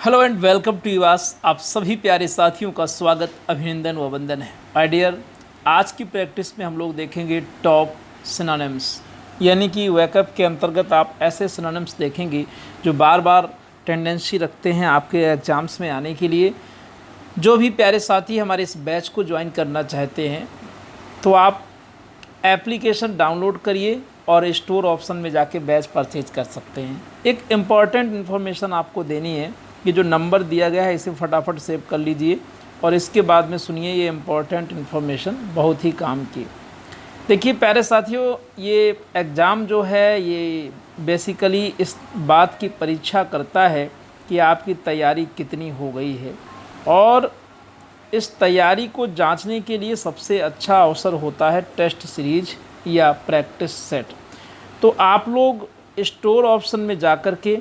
Hello and welcome to यूआस। आप सभी प्यारे साथियों का स्वागत, अभिनंदन व वंदन है। माय डियर, आज की प्रैक्टिस में हम लोग देखेंगे टॉप सिनोनिम्स, यानी कि वेकअप के अंतर्गत आप ऐसे सिनोनिम्स देखेंगे जो बार बार टेंडेंसी रखते हैं आपके एग्ज़ाम्स में आने के लिए। जो भी प्यारे साथी हमारे इस बैच को ज्वाइन करना चाहते हैं तो आप एप्लीकेशन डाउनलोड करिए और स्टोर ऑप्शन में जाके बैच परचेज कर सकते हैं। एक इम्पॉर्टेंट इन्फॉर्मेशन आपको देनी है कि जो नंबर दिया गया है इसे फटाफट सेव कर लीजिए और इसके बाद में सुनिए ये इम्पॉर्टेंट इन्फॉर्मेशन बहुत ही काम की। देखिए प्यारे साथियों, ये एग्ज़ाम जो है ये बेसिकली इस बात की परीक्षा करता है कि आपकी तैयारी कितनी हो गई है, और इस तैयारी को जांचने के लिए सबसे अच्छा अवसर होता है टेस्ट सीरीज या प्रैक्टिस सेट। तो आप लोग स्टोर ऑप्शन में जाकर के,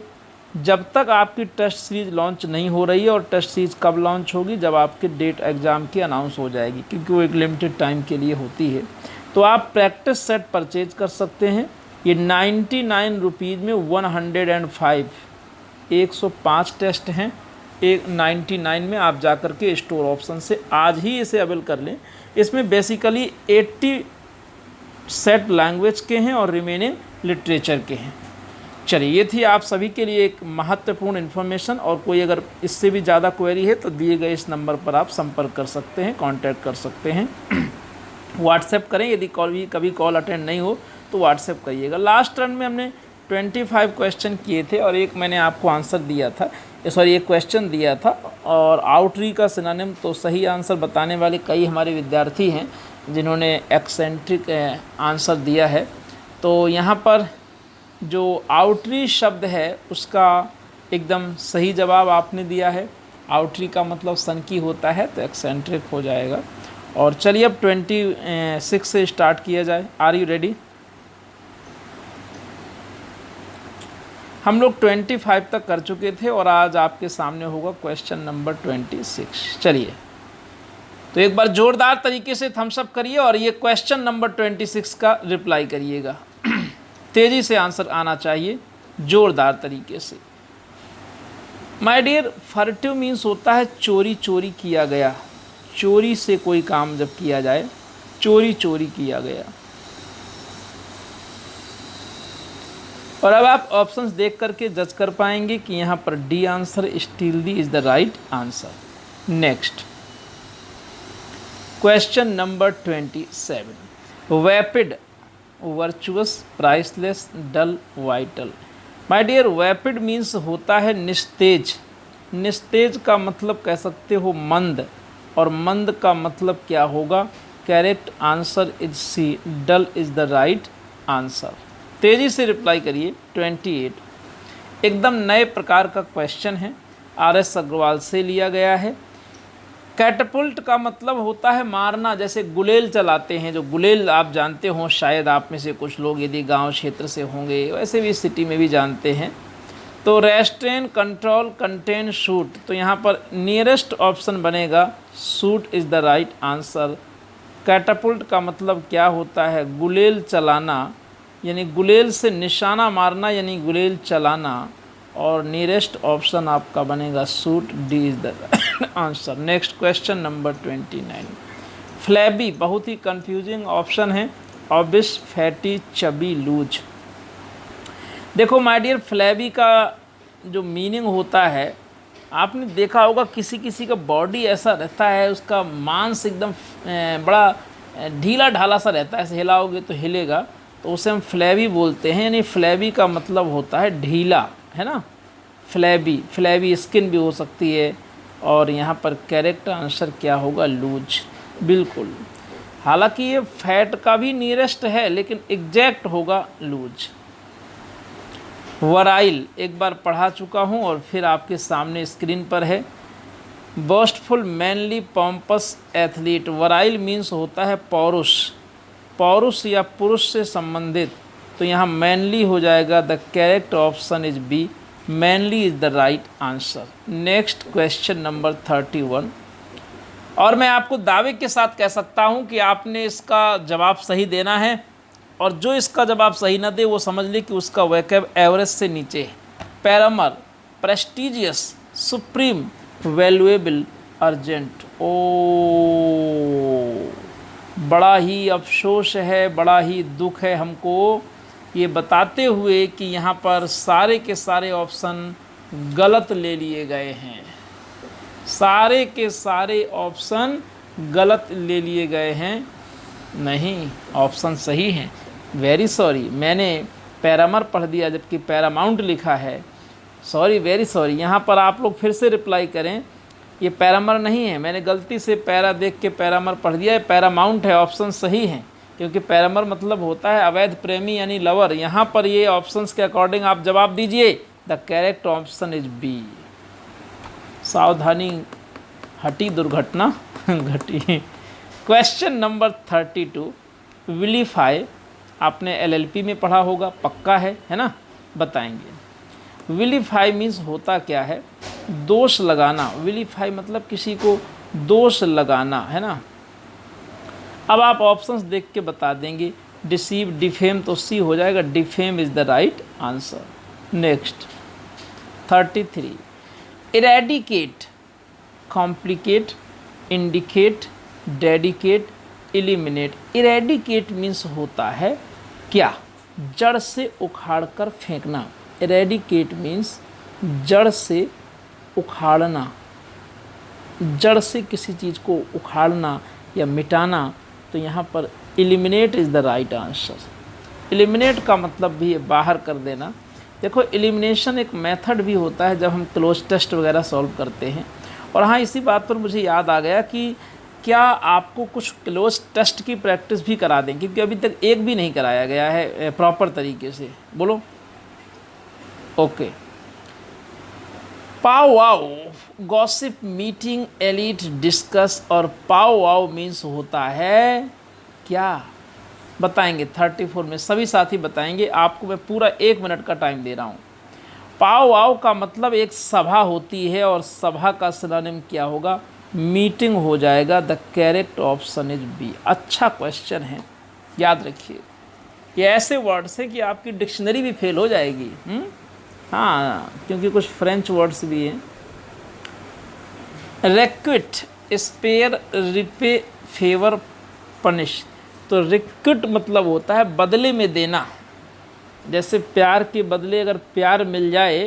जब तक आपकी टेस्ट सीरीज़ लॉन्च नहीं हो रही है, और टेस्ट सीरीज़ कब लॉन्च होगी, जब आपकी डेट एग्ज़ाम की अनाउंस हो जाएगी, क्योंकि वो एक लिमिटेड टाइम के लिए होती है, तो आप प्रैक्टिस सेट परचेज कर सकते हैं। ये 99 रुपीज़ में 105 टेस्ट हैं। 99 में आप जा कर के स्टोर ऑप्शन से आज ही इसे अवेल कर लें। इसमें बेसिकली 80 सेट लैंग्वेज के हैं और रिमेनिंग लिटरेचर के हैं। चलिए, ये थी आप सभी के लिए एक महत्वपूर्ण इन्फॉर्मेशन, और कोई अगर इससे भी ज़्यादा क्वेरी है तो दिए गए इस नंबर पर आप संपर्क कर सकते हैं, कांटेक्ट कर सकते हैं। व्हाट्सएप करें, यदि कभी कॉल अटेंड नहीं हो तो व्हाट्सएप करिएगा। लास्ट रन में हमने 25 क्वेश्चन किए थे और एक मैंने आपको आंसर दिया था, एक क्वेश्चन दिया था, और आउटरी का सिनोनिम तो सही आंसर बताने वाले कई हमारे विद्यार्थी हैं जिन्होंने एक्सेंट्रिक आंसर दिया है। तो यहाँ पर जो आउटरी शब्द है उसका एकदम सही जवाब आपने दिया है। आउटरी का मतलब सन की होता है, तो एक्सेंट्रिक हो जाएगा। और चलिए अब 26 से स्टार्ट किया जाए। Are you ready? हम लोग 25 तक कर चुके थे और आज आपके सामने होगा क्वेश्चन नंबर 26। चलिए, तो एक बार जोरदार तरीके से थम्स अप करिए और ये क्वेश्चन नंबर 26 का रिप्लाई करिएगा। तेज़ी से आंसर आना चाहिए, जोरदार तरीके से। माय डियर, फर्टिव मीन्स होता है चोरी चोरी किया गया। चोरी से कोई काम जब किया जाए, चोरी चोरी किया गया। और अब आप ऑप्शंस देख करके जज कर पाएंगे कि यहाँ पर D answer, still D is the right answer. Next question number 27, vapid, virtuous, priceless, dull, vital. My dear, vapid means होता है निस्तेज। निस्तेज का मतलब कह सकते हो मंद, और मंद का मतलब क्या होगा? Correct answer is C, dull is the right answer. तेज़ी से रिप्लाई करिए। 28 एकदम नए प्रकार का क्वेश्चन है, RS अग्रवाल से लिया गया है। कैटपुल्ट का मतलब होता है मारना, जैसे गुलेल चलाते हैं, जो गुलेल आप जानते हो, शायद आप में से कुछ लोग यदि गांव क्षेत्र से होंगे, वैसे भी सिटी में भी जानते हैं। तो रेस्ट्रेन, कंट्रोल, कंटेन, शूट, तो यहाँ पर नियरेस्ट ऑप्शन बनेगा shoot is the right answer. Catapult का मतलब क्या होता है? गुलेल चलाना, यानी गुलेल से निशाना मारना, यानी गुलेल चलाना, और नियरेस्ट ऑप्शन आपका बनेगा shoot, D is the answer. Next question number 29, flabby, बहुत ही कंफ्यूजिंग ऑप्शन है। ऑबिस, फैटी, चबी, लूज। देखो माय डियर, फ्लैबी का जो मीनिंग होता है, आपने देखा होगा किसी किसी का बॉडी ऐसा रहता है, उसका मांस एकदम बड़ा ढीला ढाला सा रहता है, ऐसे हिलाओगे तो हिलेगा, तो उसे हम फ्लैबी बोलते हैं। यानी फ्लैबी का मतलब होता है ढीला, है ना। फ्लैबी, फ्लैबी स्किन भी हो सकती है। और यहाँ पर करेक्ट आंसर क्या होगा? लूज, बिल्कुल। हालांकि ये फैट का भी नियरेस्ट है, लेकिन एग्जैक्ट होगा लूज। वराइल एक बार पढ़ा चुका हूँ और फिर आपके सामने स्क्रीन पर है। Boastful, manly, pompous, athlete. Virile means होता है पौरुष, पौरुष या पुरुष से संबंधित, तो यहाँ मैनली हो जाएगा। The correct option is B, mainly is the right answer. Next question number 31, और मैं आपको दावे के साथ कह सकता हूँ कि आपने इसका जवाब सही देना है, और जो इसका जवाब सही न दे वो समझ ले कि उसका वैकेब एवरेज से नीचे है। पैरामर, प्रेस्टिजियस, सुप्रीम, वैल्यूएबल, अर्जेंट। ओ, बड़ा ही अफसोस है, बड़ा ही दुख है हमको ये बताते हुए कि यहाँ पर सारे के सारे ऑप्शन गलत ले लिए गए हैं। सारे के सारे ऑप्शन गलत ले लिए गए हैं। नहीं, ऑप्शन सही हैं। वेरी सॉरी, मैंने पैरामर पढ़ दिया जबकि पैरामाउंट लिखा है। Sorry, very sorry. यहाँ पर आप लोग फिर से रिप्लाई करें, ये पैरामर नहीं है, मैंने गलती से पैरा देख के पैरामर पढ़ दिया है, पैरामाउंट है। ऑप्शन सही है, क्योंकि पैरामर मतलब होता है अवैध प्रेमी यानी लवर। यहाँ पर ये ऑप्शंस के अकॉर्डिंग आप जवाब दीजिए। The correct option is B. सावधानी हटी, दुर्घटना घटी। क्वेश्चन नंबर 32, विलीफाई आपने LLP में पढ़ा होगा, पक्का है ना? बताएंगे। विलीफाई मीन्स होता क्या है? दोष लगाना। विलीफाई मतलब किसी को दोष लगाना, है ना? अब आप ऑप्शंस देख के बता देंगे। डिसीव, डिफेम तो सी हो जाएगा, defame is the right answer. Next 33, eradicate, complicate, indicate, dedicate, eliminate. Eradicate means होता है क्या? जड़ से उखाड़ कर फेंकना। इरेडिकेट मीन्स जड़ से उखाड़ना, जड़ से किसी चीज़ को उखाड़ना या मिटाना। तो यहाँ पर eliminate is the right answer. Eliminate का मतलब भी है बाहर कर देना। देखो, एलिमिनेशन एक मेथड भी होता है जब हम क्लोज टेस्ट वगैरह सॉल्व करते हैं। और हाँ, इसी बात पर मुझे याद आ गया कि क्या आपको कुछ क्लोज टेस्ट की प्रैक्टिस भी करा दें, क्योंकि अभी तक एक भी नहीं कराया गया है प्रॉपर तरीके से। बोलो। ओके। पाव वाव, गॉसिप, मीटिंग, एलिट, डिस्कस। और पाव वाव मीन्स होता है क्या? बताएंगे 34 में, सभी साथी बताएंगे। आपको मैं पूरा 1 मिनट का टाइम दे रहा हूँ। पाव वाव का मतलब एक सभा होती है, और सभा का सिनोनिम क्या होगा? मीटिंग हो जाएगा। The correct option is B. अच्छा क्वेश्चन है, याद रखिए। ये ऐसे वर्ड्स हैं कि आपकी डिक्शनरी भी फेल हो जाएगी। हाँ, क्योंकि कुछ फ्रेंच वर्ड्स भी हैं। रिक्विट, स्पेयर, रिपे, फेवर, पनिश। तो रिक्विट मतलब होता है बदले में देना। जैसे प्यार के बदले अगर प्यार मिल जाए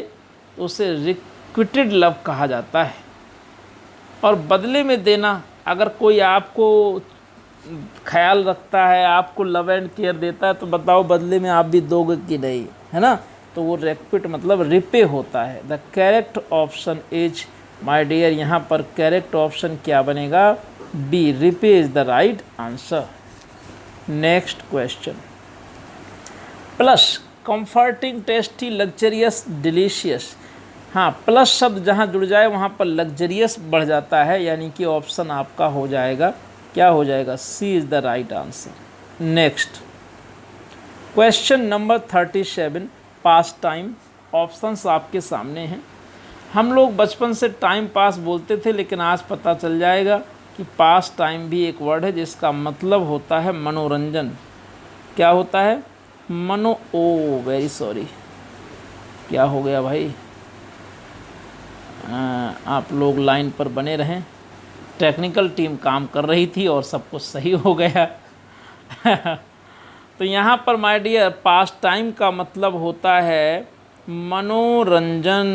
तो उसे रिक्विटेड लव कहा जाता है। और बदले में देना, अगर कोई आपको ख्याल रखता है, आपको लव एंड केयर देता है, तो बताओ बदले में आप भी दोगे कि नहीं, है ना? तो वो रिक्विट मतलब रिपे होता है। The correct option is, my dear, यहाँ पर करेक्ट ऑप्शन क्या बनेगा? B, repay is the right answer. Next question. Plus, comforting, tasty, luxurious, delicious. हाँ, प्लस शब्द जहाँ जुड़ जाए वहाँ पर लग्जरियस बढ़ जाता है, यानी कि ऑप्शन आपका हो जाएगा, क्या हो जाएगा? C is the right answer. Next question number 37, pastime. Options आपके सामने हैं। हम लोग बचपन से टाइम पास बोलते थे, लेकिन आज पता चल जाएगा कि पास टाइम भी एक वर्ड है जिसका मतलब होता है मनोरंजन। क्या होता है? वेरी सॉरी, क्या हो गया भाई? आप लोग लाइन पर बने रहें। टेक्निकल टीम काम कर रही थी और सब कुछ सही हो गया। तो यहाँ पर माय डियर, पास टाइम का मतलब होता है मनोरंजन,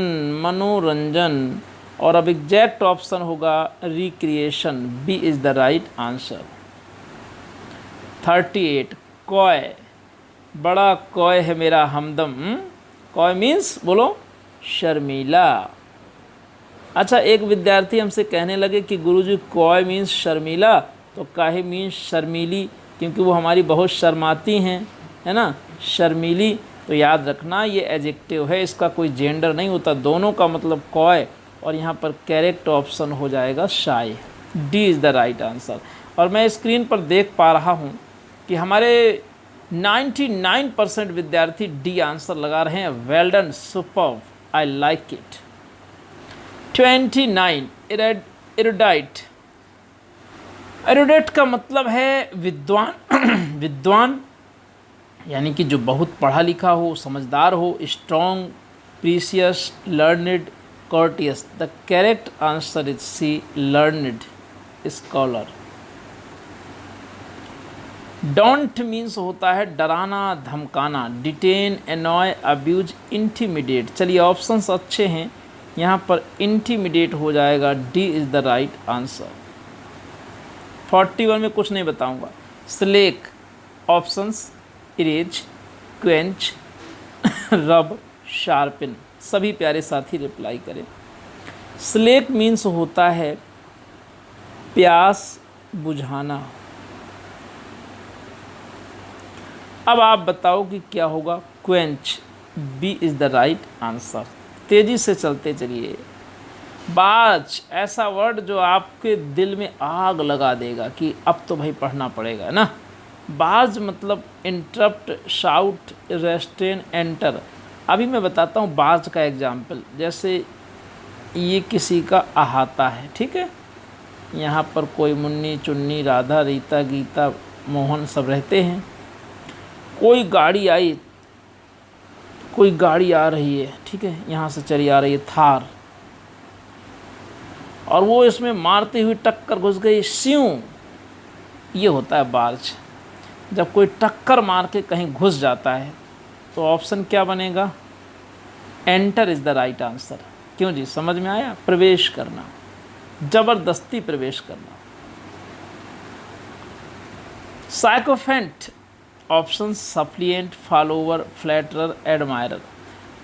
मनोरंजन। और अब एग्जैक्ट ऑप्शन होगा recreation. B is the right answer. 38, coy, बड़ा कॉय है मेरा हमदम। कॉय मीन्स बोलो शर्मीला। अच्छा, एक विद्यार्थी हमसे कहने लगे कि गुरुजी कॉय मीन्स शर्मीला, तो काहे मीन्स शर्मीली, क्योंकि वो हमारी बहुत शर्माती हैं, है ना? शर्मीली। तो याद रखना ये एडजेक्टिव है, इसका कोई जेंडर नहीं होता, दोनों का मतलब कॉय। और यहाँ पर करेक्ट ऑप्शन हो जाएगा shy. D is the right answer. और मैं स्क्रीन पर देख पा रहा हूँ कि हमारे 99% विद्यार्थी डी आंसर लगा रहे हैं। Well done, superb, I like it. 29, erudite. Erudite का मतलब है विद्वान। विद्वान यानी कि जो बहुत पढ़ा लिखा हो, समझदार हो। Strong, precious, learned, courteous. The correct answer is C, learned scholar. Don't means होता है डराना धमकाना, detain, annoy, abuse, intimidate. चलिए ऑप्शंस अच्छे हैं, यहाँ पर intimidate हो जाएगा, D is the right answer. 41 में कुछ नहीं बताऊंगा. Slake ऑप्शंस इरेज, क्वेंच, रब, शार्पिन. सभी प्यारे साथी रिप्लाई करें. स्लेक मीन्स होता है प्यास बुझाना. अब आप बताओ कि क्या होगा. Quench, B is the right answer. तेजी से चलते चलिए. बाज ऐसा वर्ड जो आपके दिल में आग लगा देगा कि अब तो भाई पढ़ना पड़ेगा ना. बाज मतलब इंटरप्ट, शाउट, रेस्ट्रेन, एंटर. अभी मैं बताता हूँ बाज का एग्जाम्पल. जैसे ये किसी का अहाता है, ठीक है. यहाँ पर कोई मुन्नी, चुन्नी, राधा, रीता, गीता, मोहन सब रहते हैं. कोई गाड़ी आ रही है, ठीक है, यहाँ से चली आ रही है थार, और वो इसमें मारती हुई टक्कर घुस गई, स्यूं. ये होता है बाज. जब कोई टक्कर मार के कहीं घुस जाता है तो ऑप्शन क्या बनेगा. Enter is the right answer. क्यों जी, समझ में आया. प्रवेश करना, जबरदस्ती प्रवेश करना. Sycophant option suppliant, follower, flatterer, admirer.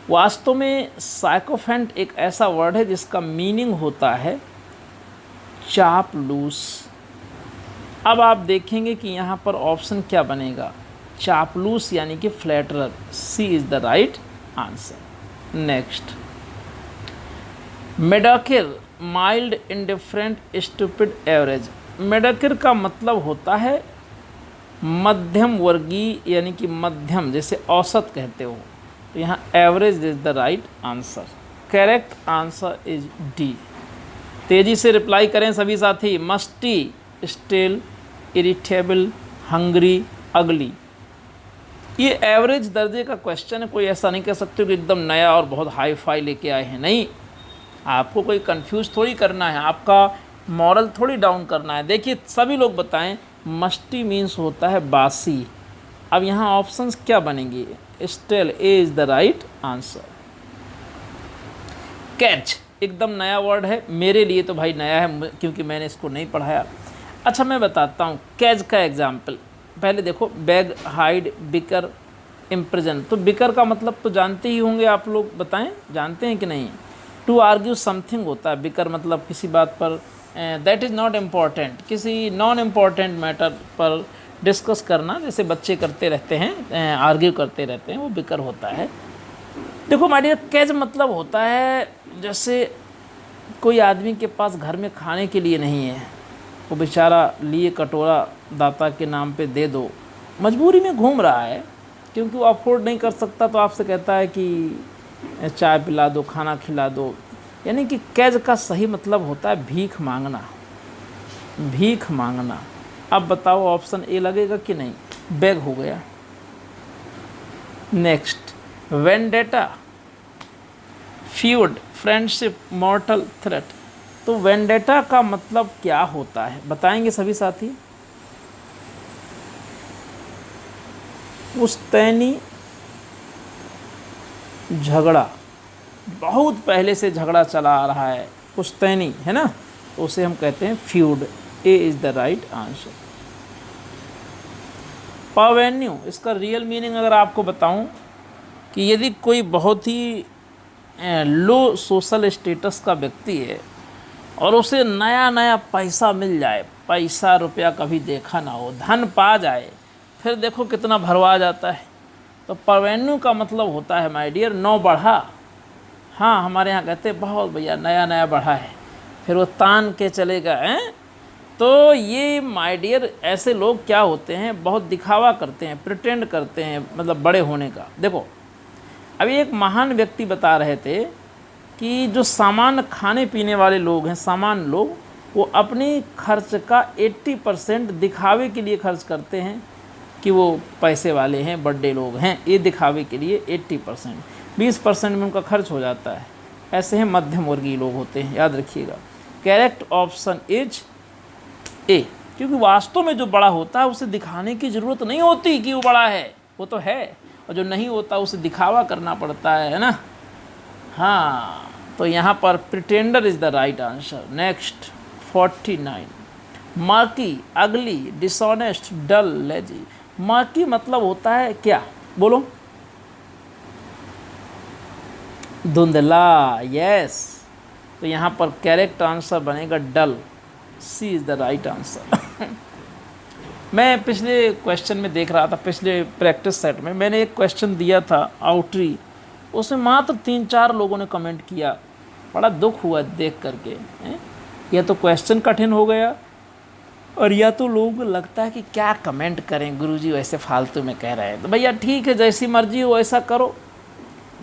वास्तव में साइकोफेंट एक ऐसा वर्ड है जिसका मीनिंग होता है चापलूस. अब आप देखेंगे कि यहाँ पर ऑप्शन क्या बनेगा. चापलूस यानी कि flatterer. C is the right answer. Next, mediocre, mild, indifferent, stupid, average. Mediocre का मतलब होता है मध्यम वर्गीय, यानी कि मध्यम, जैसे औसत कहते हो. तो यहाँ average is the right answer. Correct answer is D. तेजी से रिप्लाई करें सभी साथी. मस्टी, स्टिल, इरिटेबल, हंग्री, अगली. ये एवरेज दर्जे का क्वेश्चन है. कोई ऐसा नहीं कह सकते कि एकदम नया और बहुत हाई फाई लेके आए हैं. नहीं, आपको कोई कंफ्यूज थोड़ी करना है, आपका मॉरल थोड़ी डाउन करना है. देखिए सभी लोग बताएं. मस्टी मीन्स होता है बासी. अब यहाँ ऑप्शंस क्या बनेंगे. Still, A is the right answer. Catch एकदम नया वर्ड है. मेरे लिए तो भाई नया है क्योंकि मैंने इसको नहीं पढ़ाया. अच्छा मैं बताता हूँ कैच का एग्जाम्पल. पहले देखो, बैग, हाइड, बिकर, इम्प्रिजन. तो बिकर का मतलब तो जानते ही होंगे आप लोग. बताएं, जानते हैं कि नहीं. टू आर्ग्यू समथिंग होता है. बिकर मतलब किसी बात पर दैट इज़ नॉट इम्पॉर्टेंट, किसी नॉन इम्पॉर्टेंट मैटर पर डिस्कस करना, जैसे बच्चे करते रहते हैं, आर्ग्यू करते रहते हैं, वो बिकर होता है. देखो माय डियर, कैच मतलब होता है जैसे कोई आदमी के पास घर में खाने के लिए नहीं है, वो बेचारा लिए कटोरा दाता के नाम पे दे दो, मजबूरी में घूम रहा है क्योंकि वो अफोर्ड नहीं कर सकता, तो आपसे कहता है कि चाय पिला दो, खाना खिला दो. यानी कि कैज का सही मतलब होता है भीख मांगना, भीख मांगना. अब बताओ ऑप्शन ए लगेगा कि नहीं. बैग हो गया. Next, vendetta, feud, friendship, mortal, threat. तो वेंडेटा का मतलब क्या होता है बताएंगे सभी साथी. पुश्तैनी झगड़ा, बहुत पहले से झगड़ा चला आ रहा है, पुश्तैनी है ना, तो उसे हम कहते हैं feud. A is the right answer. पावेन्यू, इसका रियल मीनिंग अगर आपको बताऊं कि यदि कोई बहुत ही लो सोशल स्टेटस का व्यक्ति है और उसे नया नया पैसा मिल जाए, पैसा रुपया कभी देखा ना हो, धन पा जाए, फिर देखो कितना भरवा जाता है. तो परवेन्यू का मतलब होता है माय डियर नौ बढ़ा. हाँ, हमारे यहाँ कहते हैं बहुत भैया नया नया बढ़ा है, फिर वो तान के चलेगा हैं. तो ये माय डियर ऐसे लोग क्या होते हैं, बहुत दिखावा करते हैं, प्रिटेंड करते हैं मतलब बड़े होने का. देखो अभी एक महान व्यक्ति बता रहे थे कि जो सामान्य खाने पीने वाले लोग हैं, सामान्य लोग, वो अपनी खर्च का 80% दिखावे के लिए खर्च करते हैं कि वो पैसे वाले हैं, बड़े लोग हैं. ये दिखावे के लिए 80%, 20% में उनका खर्च हो जाता है. ऐसे हैं मध्यम वर्गीय लोग होते हैं, याद रखिएगा। करेक्ट ऑप्शन इज ए, क्योंकि वास्तव में जो बड़ा होता है उसे दिखाने की ज़रूरत नहीं होती कि वो बड़ा है, वो तो है, और जो नहीं होता उसे दिखावा करना पड़ता है ना। हाँ, तो यहाँ पर pretender is the right answer. Next 49, murky, अगली, डिसऑनेस्ट, डल, लेजी। मर्की मतलब होता है क्या, बोलो? धुंधला, यस। तो यहाँ पर करेक्ट आंसर बनेगा डल, सी इज़ द राइट आंसर। मैं पिछले क्वेश्चन में देख रहा था, पिछले प्रैक्टिस सेट में मैंने एक क्वेश्चन दिया था आउटरी, उसमें मात्र 3-4 लोगों ने कमेंट किया। बड़ा दुख हुआ देख करके। या तो क्वेश्चन कठिन हो गया, और या तो लोगों को लगता है कि क्या कमेंट करें, गुरुजी वैसे फालतू में कह रहे हैं। तो भैया ठीक है, जैसी मर्जी हो वैसा करो,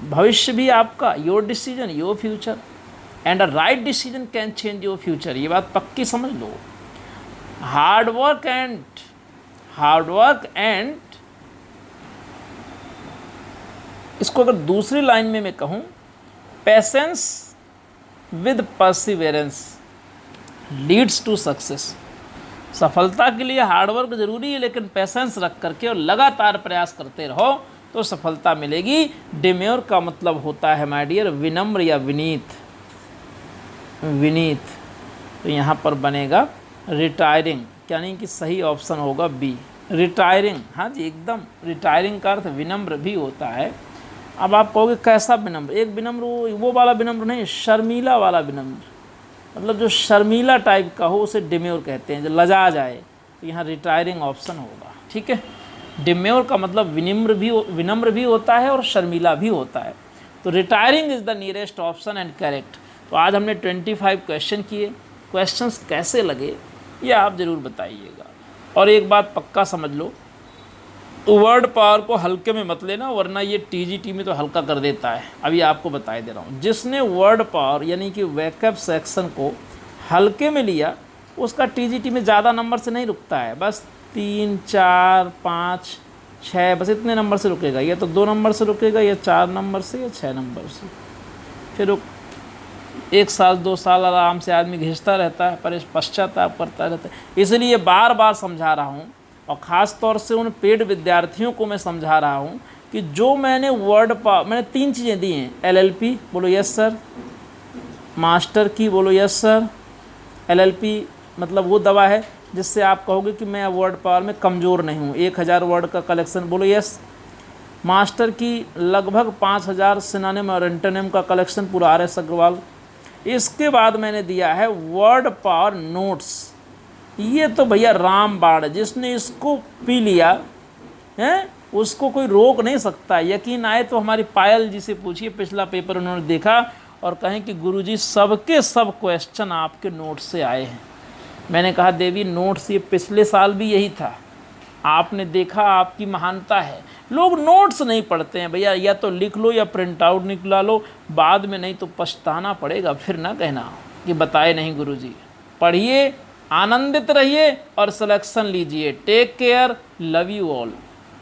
भविष्य भी आपका, your decision your future, and a right decision can change your future. ये बात पक्की समझ लो। हार्ड वर्क एंड इसको अगर दूसरी लाइन में मैं कहूँ, patience with perseverance leads to success. सफलता के लिए हार्डवर्क जरूरी है, लेकिन पेशेंस रख करके और लगातार प्रयास करते रहो तो सफलता मिलेगी। डिम्योर का मतलब होता है माय डियर विनम्र या विनीत, विनीत। तो यहाँ पर बनेगा रिटायरिंग, यानी कि सही ऑप्शन होगा बी, रिटायरिंग। हाँ जी, एकदम। रिटायरिंग का अर्थ विनम्र भी होता है। अब आप कहोगे कैसा विनम्र? एक विनम्र वो वाला विनम्र नहीं, शर्मीला वाला विनम्र, मतलब जो शर्मीला टाइप का हो उसे डिम्योर कहते हैं, जो लजा जाए। तो यहाँ रिटायरिंग ऑप्शन होगा, ठीक है। डिम्योर का मतलब विनम्र भी होता है और शर्मीला भी होता है। तो retiring is the nearest option and correct. तो आज हमने 25 क्वेश्चन किए। क्वेश्चंस कैसे लगे ये आप ज़रूर बताइएगा। और एक बात पक्का समझ लो, वर्ड पावर को हल्के में मत लेना, वरना ये टीजीटी में तो हल्का कर देता है। अभी आपको बताई दे रहा हूँ, जिसने वर्ड पावर यानी कि वैकअप सेक्शन को हल्के में लिया उसका टीजीटी में ज़्यादा नंबर से नहीं रुकता है, बस 3, 4, 5, 6 बस इतने नंबर से रुकेगा। या तो 2 नंबर से रुकेगा, या 4 नंबर से, या 6 नंबर से। फिर 1 साल 2 साल आराम से आदमी घिसता रहता है, पर पश्चाताप करता रहता है। इसलिए बार बार समझा रहा हूँ, और ख़ास तौर से उन पेड विद्यार्थियों को मैं समझा रहा हूँ कि जो मैंने मैंने 3 चीज़ें दी हैं। LLP बोलो यस सर, मास्टर की बोलो यस सर। LLP मतलब वो दवा है जिससे आप कहोगे कि मैं वर्ड पावर में कमज़ोर नहीं हूँ। 1000 वर्ड का कलेक्शन बोलो यस। मास्टर की लगभग 5000 सिनोनिम और एंटोनिम का कलेक्शन पूरा RS अग्रवाल। इसके बाद मैंने दिया है वर्ड पावर नोट्स। ये तो भैया रामबाण है, जिसने इसको पी लिया है उसको कोई रोक नहीं सकता। यकीन आए तो हमारी पायल जी से पूछिए, पिछला पेपर उन्होंने देखा और कहें कि गुरुजी सबके सब क्वेश्चन आपके नोट से आए हैं। मैंने कहा देवी नोट्स ये पिछले साल भी यही था, आपने देखा, आपकी महानता है। लोग नोट्स नहीं पढ़ते हैं भैया, या तो लिख लो या प्रिंट आउट निकला लो, बाद में नहीं तो पछताना पड़ेगा। फिर ना कहना कि बताए नहीं गुरुजी। पढ़िए, आनंदित रहिए और सिलेक्शन लीजिए। Take care, love you all.